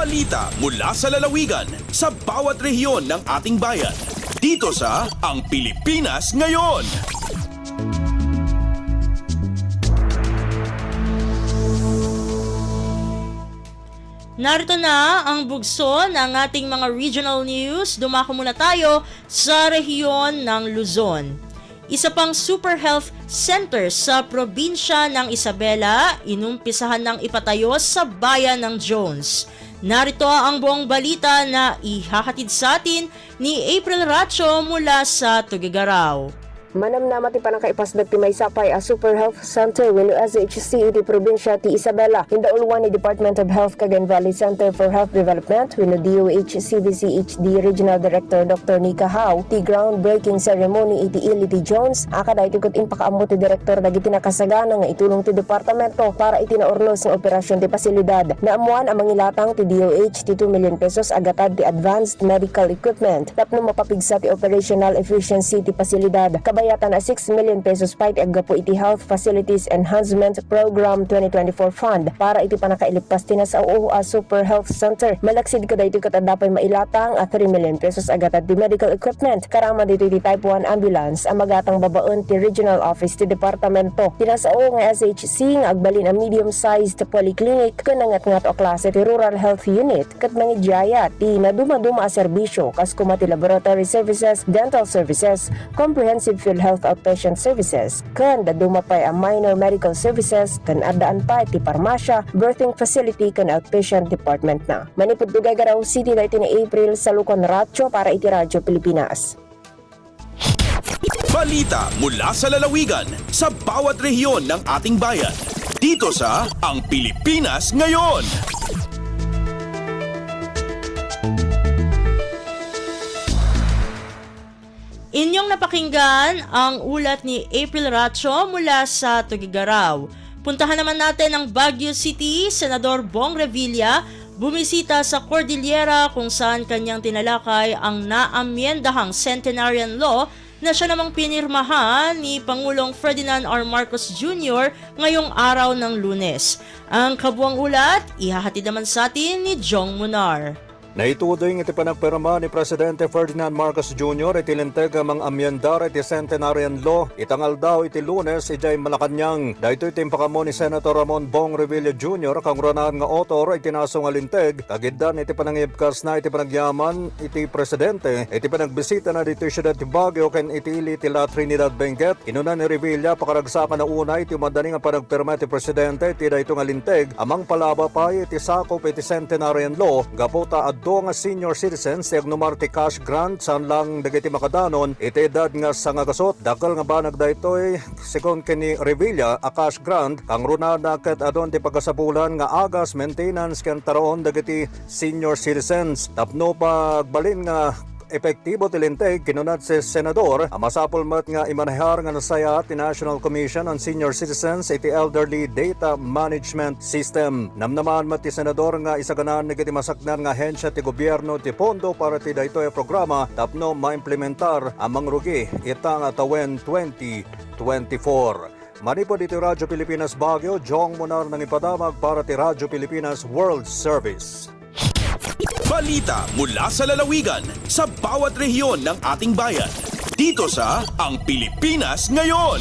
Balita mula sa lalawigan sa bawat rehiyon ng ating bayan. Dito sa Ang Pilipinas Ngayon. Narito na ang bugso ng ating mga regional news. Dumako muna tayo sa rehiyon ng Luzon. Isa pang super health center sa probinsya ng Isabela, inumpisahan ng ipatayo sa bayan ng Jones. Narito ang buong balita na ihahatid sa atin ni April Racho mula sa Tuguegarao. Manam na mati panang kaipasdag ti may sapay a Super Health Center wenno SHC iti probinsya ti Isabela. Hindauluan ni Department of Health Cagayan Valley Center for Health Development wenno DOH CBCHD Regional Director Dr. Nika Hao ti groundbreaking ceremony iti Ili ti Jones. Akada iti kut impakaammo ti Director dagiti nakasagana nga itulong ti departamento para iti naorlos ng operasyon ti pasilidad. Naamuan ang mangilatang ti DOH ti 2 million pesos agatad ti advanced medical equipment tapno mapapigsa ti operational efficiency ti pasilidad. Bayatan na 6 million pesos pa iti aggapo iti Health Facilities Enhancement Program 2024 Fund para iti panakailippas tinasa a Super Health Center. Malaksid ko dahito katadapay mailatang a 3 million pesos agatad di medical equipment. Karama dito iti Type 1 ambulance ang magatang babaon ti Regional Office ti Departamento. Tinasao nga SHC nga agbalin a medium-sized polyclinic kanangat-ngat o klase ti Rural Health Unit kat mangidjaya ti naduma-duma a serbisyo kas kumati laboratory services, dental services, comprehensive field health outpatient services, kan daduma pa ang minor medical services, kan adaan pa iti parmasya, birthing facility, kan outpatient department na. Manipud Tuguegarao City dahito ni April sa Lucon Racho para iti Radyo Pilipinas. Balita mula sa lalawigan sa bawat rehiyon ng ating bayan. Dito sa Ang Pilipinas Ngayon. Inyong napakinggan ang ulat ni April Racho mula sa Tuguegarao. Puntahan naman natin ang Baguio City. Senador Bong Revilla bumisita sa Cordillera kung saan kanyang tinalakay ang naamyendahang Centenarian Law na siya namang pinirmahan ni Pangulong Ferdinand R. Marcos Jr. ngayong araw ng Lunes. Ang kabuang ulat, ihahatid naman sa atin ni Jong Munar. Naituding iti panagpirma ni Presidente Ferdinand Marcos Jr. iti linteg mang amyendar iti Centenarian Law itangal daw iti Lunes ijay Malacanang. Dahito iti impakamo ni Senator Ramon Bong Revilla Jr. kang runaan nga otor iti naso nga linteg kagiddan iti panangibkas na iti panagyaman iti Presidente iti panagbisita na dito siyudad ti Baguio ken iti ili ti La Trinidad Benguet. Inuna ni Revilla pakaragsakan na una iti madaling nga panagpirma iti Presidente iti dayto nga linteg amang palaba pa iti sakop iti Centenarian Law gapota nga senior citizens agnomar ti cash grant saan lang dagiti makadanon iti edad nga sangagasot dakal nga banag daytoy sekon kini Revilla a cash grant kang runada ket adon ti pagasapulan nga agas maintenance ken taron dagiti senior citizens tapno pagbalin nga epektibo ti linteg kinunad si Senador masapol mat nga imanahar nga nasaya ti National Commission on Senior Citizens iti Elderly Data Management System. Namnaman mat ti Senador nga isaganan nagiti masaknan nga hensya ti gobyerno ti pondo para ti daytoy programa tapno maimplementar amang rugi itang atawen 2024. Manipod iti Radyo Pilipinas Baguio, Jong Munar nang ipadamag para ti Radyo Pilipinas World Service. Balita mula sa lalawigan sa bawat rehiyon ng ating bayan. Dito sa Ang Pilipinas Ngayon.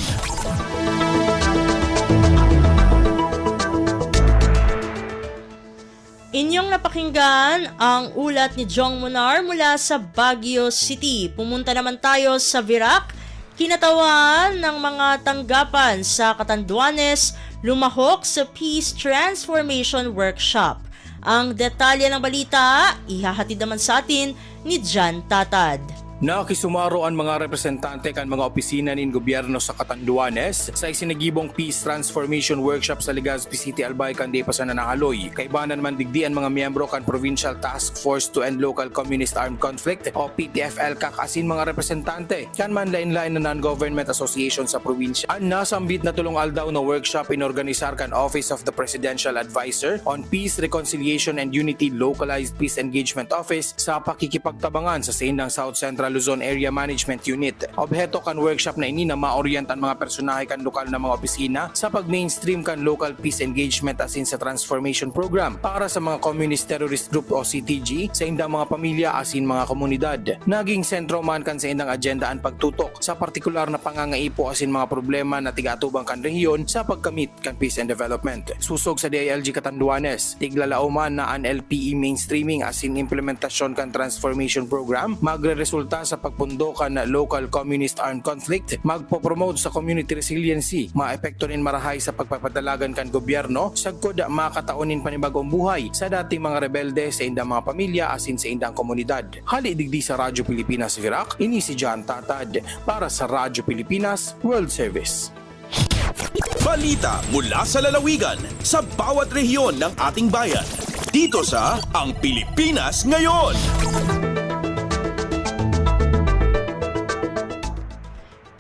Inyong napakinggan ang ulat ni Jong Munar mula sa Baguio City. Pumunta naman tayo sa Virac. Kinatawan ng mga tanggapan sa Catanduanes lumahok sa Peace Transformation Workshop. Ang detalye ng balita, ihahatid naman sa atin ni Jan Tatad. Nakisumaro ang mga representante kan mga opisina nin gobyerno sa Catanduanes sa isinagibong Peace Transformation Workshop sa Legazpi City, Albay, Kanday pa sa nanahaloy. Kaibanan man digdi ang mga miyembro kan Provincial Task Force to End Local Communist Armed Conflict o PTFL kakasin mga representante kan man lain-lain na non-government association sa probinsya. Ang nasambit na tulong aldaw na workshop inorganisar kan Office of the Presidential Advisor on Peace, Reconciliation and Unity Localized Peace Engagement Office sa pakikipagtabangan sa Sindang South Central Central Luzon Area Management Unit. Obheto kan workshop na ini na maorient ang mga personahe kan lokal na mga opisina sa pag-mainstream kan local peace engagement asin sa transformation program para sa mga communist terrorist group o CTG sa indang mga pamilya asin mga komunidad. Naging sentro man kan sa indang agenda ang pagtutok sa partikular na pangangaipo asin mga problema na tigatubang kan rehiyon sa pagkamit kan peace and development. Susog sa DILG Catanduanes, tiglalauman na ang LPE mainstreaming asin implementasyon kan transformation program magre-resulta sa pagpundo kan local communist armed conflict, magpo-promote sa community resiliency, maepekto nin marahay sa pagpapadalagan kan gobyerno, sagkod makataunin panibagong buhay sa dating mga rebelde sa indang mga pamilya asin sa indang komunidad. Hali digdi sa Radyo Pilipinas Virac, ini si John Tatad para sa Radyo Pilipinas World Service. Balita mula sa lalawigan sa bawat rehiyon ng ating bayan. Dito sa Ang Pilipinas Ngayon.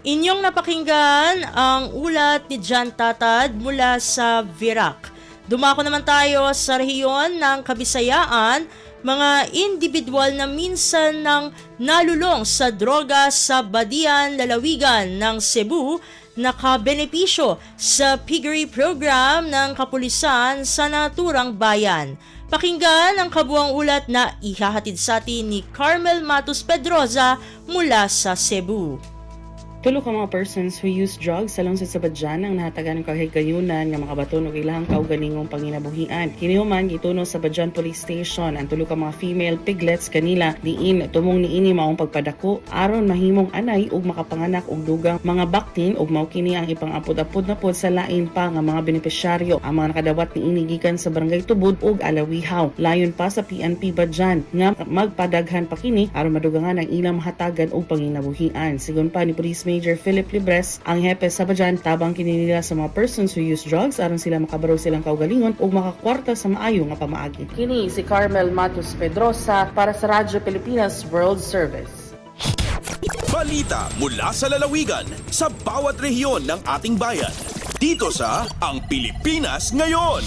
Inyong napakinggan ang ulat ni John Tatad mula sa Virac. Dumako naman tayo sa rehiyon ng Kabisayaan, mga individual na minsan nang nalulong sa droga sa Badian, lalawigan ng Cebu, nakabenepisyo sa piggery program ng kapulisan sa naturang bayan. Pakinggan ang kabuang ulat na ihahatid sa atin ni Carmel Matus Pedroza mula sa Cebu. Tulo ka mga persons who use drugs sa lungsod sa Badyan ang nahatagan ng kahigayunan nga makabaton og ilahang kaugalingong panginabuhian. Kinihuman gituno sa Badyan Police Station ang tulo ka mga female piglets kanila diin tumong niini maong pagpadako aron mahimong anay ug makapanganak og dugang mga baktin ug mao kini ang ipang-apod-apod na pod sa lain pa nga mga benepisyaryo. Ang mga nakadawat niini gikan sa Barangay Tubod ug Alawihaw. Layon pa sa PNP Badyan nga magpadaghan pa kini aron madugangan ang ilang mahatagan og panginabuhian. Sigon pa ni Police Major Philip Libres, ang hepe sa Badyan, tabang kininila sa mga persons who use drugs aron sila makabaro silang kaugalingon ug makakwarta sa maayo nga pamaagi. Kini si Carmel Matus Pedroza para sa Radyo Pilipinas World Service. Balita mula sa lalawigan sa bawat rehiyon ng ating bayan. Dito sa Ang Pilipinas Ngayon.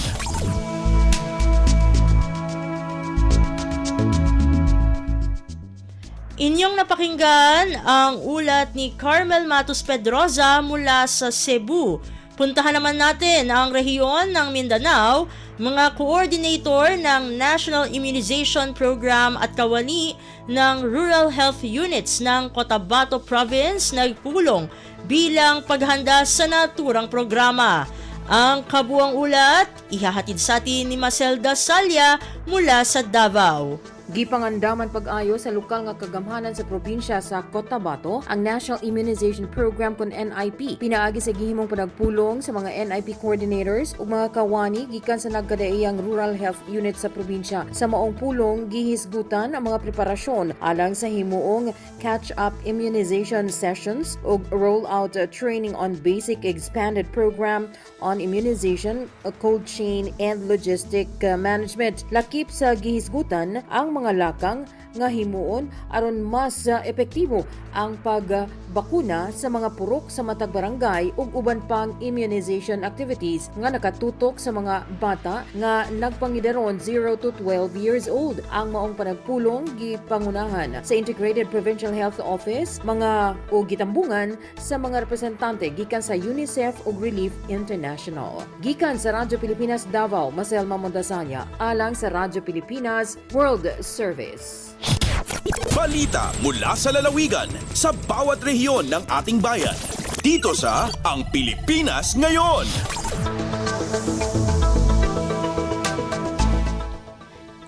Inyong napakinggan ang ulat ni Carmel Matus Pedroza mula sa Cebu. Puntahan naman natin ang rehiyon ng Mindanao. Mga coordinator ng National Immunization Program at kawani ng Rural Health Units ng Cotabato Province nagpulong bilang paghanda sa naturang programa. Ang kabuang ulat, ihahatid sa atin ni Maselda Salya mula sa Davao. Gipangandaman pag-ayo sa lokal nga kagamhanan sa probinsya sa Cotabato ang National Immunization Program kun NIP. Pinaagi sa gihimong panagpulong sa mga NIP coordinators ug mga kawani gikan sa nagkadaiyang rural health unit sa probinsya. Sa maong pulong gihisgutan ang mga preparasyon alang sa himuong catch-up immunization sessions ug roll-out training on basic expanded program on immunization, cold chain and logistic management. Lakip sa gihisgutan ang mga lakang nga himuon aron mas epektibo ang pagbakuna sa mga purok sa matag barangay ug uban pang immunization activities nga nakatutok sa mga bata nga nagpangidaron 0 to 12 years old. Ang maong panagpulong gipangunahan sa Integrated Provincial Health Office mga o gitambungan sa mga representante gikan sa UNICEF ug Relief International. Gikan sa Radyo Pilipinas Davao, Maselma Mondasanya, alang sa Radyo Pilipinas World Service. Balita mula sa lalawigan sa bawat rehiyon ng ating bayan. Dito sa Ang Pilipinas Ngayon.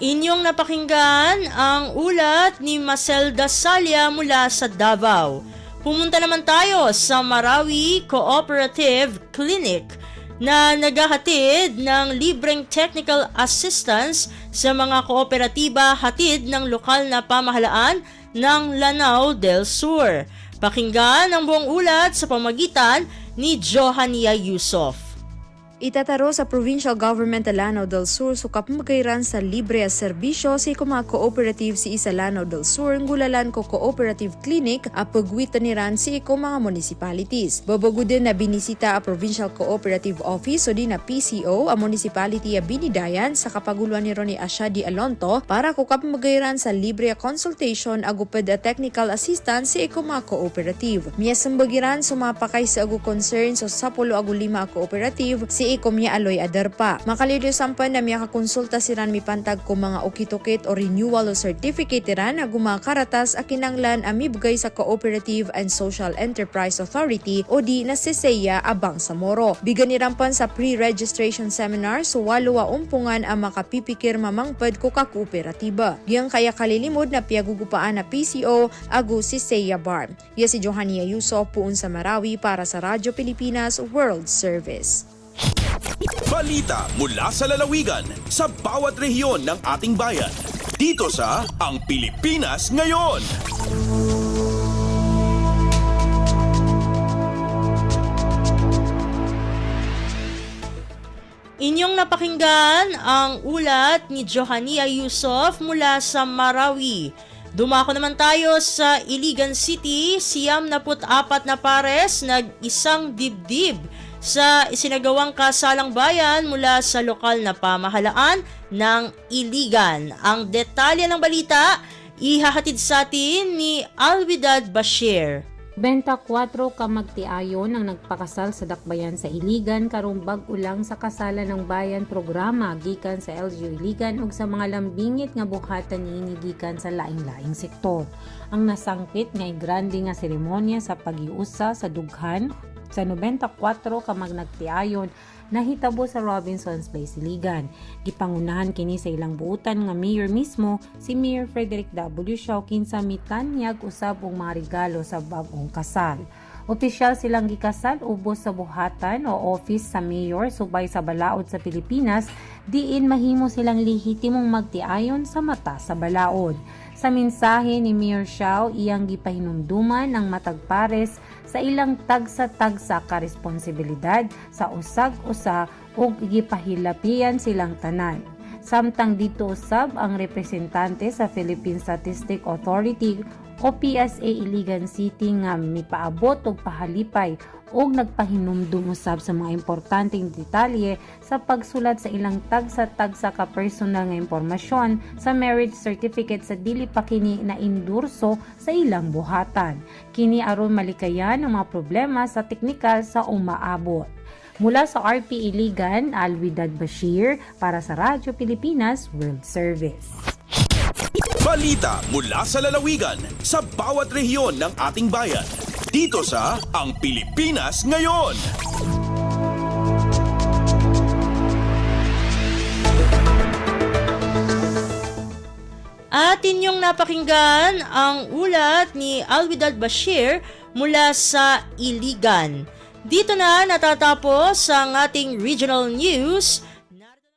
Inyong napakinggan ang ulat ni Maselda Salya mula sa Davao. Pumunta naman tayo sa Marawi Cooperative Clinic na naghahatid ng libreng technical assistance sa mga kooperatiba hatid ng lokal na pamahalaan ng Lanao del Sur. Pakinggan ang buong ulat sa pamagitan ni Johania Yusof. Itataro sa Provincial Government Lanao del Sur sukap magkairan sa libre as serbisyo si kuma cooperative si isa Lanao del Sur ngulalan ko cooperative clinic a pagwitaniran si iko mga municipalities. Babago din na binisita a Provincial Cooperative Office o di na PCO a municipality a Binidayan sa kapaguluan ni Ronnie Ashadi Alonto para kukap magkairan sa libre a consultation agupad a technical assistance si iko mga cooperative. Miyasambagiran sumapakay sa agu concern so 10 agu 5 a cooperative si ikomya aloy adarpa. Makalido sampan na miya kakonsulta siran mipantag ko mga ukit-ukit o renewal o certificate ran na gumakaratas a kinanglan a mibgay sa Cooperative and Social Enterprise Authority o di na CSEA abang sa Moro. Bigan nirampan sa pre-registration seminar so walo a umpungan ang makapipikir mamangpad ko ka kooperatiba. Giyang kaya kalilimod na piyagugupaan na PCO agu CSEA Bar. Iya si Johania Yusuf puun sa Marawi para sa Radyo Pilipinas World Service. Balita mula sa lalawigan sa bawat rehiyon ng ating bayan. Dito sa Ang Pilipinas Ngayon. Inyong napakinggan ang ulat ni Johania Yusuf mula sa Marawi. Dumako naman tayo sa Iligan City, 74 na pares nag-isang dibdib sa isinagawang kasalang bayan mula sa lokal na pamahalaan ng Iligan. Ang detalye ng balita, ihahatid sa atin ni Alwidad Bashir. 24 ka magtiayon ang nagpakasal sa dakbayan sa Iligan karong bag-o lang sa kasalan ng bayan programa gikan sa LGU Iligan ug sa mga lambingit nga buhatan niini gikan sa laing-laing sektor. Ang nasangkit nga grande nga seremonya sa paghiusa sa dughan sa 94 ka magnagtiayon nahitabo sa Robinson's Place, Iligan. Gipangunahan kini sa ilang buutan nga mayor mismo, si Mayor Frederick W. Shaw kinsa mitanyag usab og mga regalo sa bag-ong kasal. Opisyal silang gikasal ubos sa buhatan o office sa mayor subay sa balaod sa Pilipinas, diin mahimo silang lehitimong magtiayon sa mata sa balaod. Sa mensahe ni Mayor Shaw, iyang gipahinumduman ang matag pares sa ilang tagsa-tagsa ka responsibilidad sa usag-usa ug gipahilapian silang tanan. Samtang dito usab ang representante sa Philippine Statistic Authority o PSA Iligan City nga mipaabot og pahalipay og nagpahinumdum usab sa mga importanteng detalye sa pagsulat sa ilang tagsa-tagsa ka personal nga impormasyon sa marriage certificate sa dili pa kini na endorso sa ilang buhatan. Kini aron malikayan ang mga problema sa teknikal sa umaabot. Mula sa RP Iligan, Alwidad Bashir para sa Radyo Pilipinas World Service. Balita mula sa lalawigan sa bawat rehiyon ng ating bayan. Dito sa Ang Pilipinas Ngayon. At inyong napakinggan ang ulat ni Alwidad Bashir mula sa Iligan. Dito na natatapos ang ating regional news.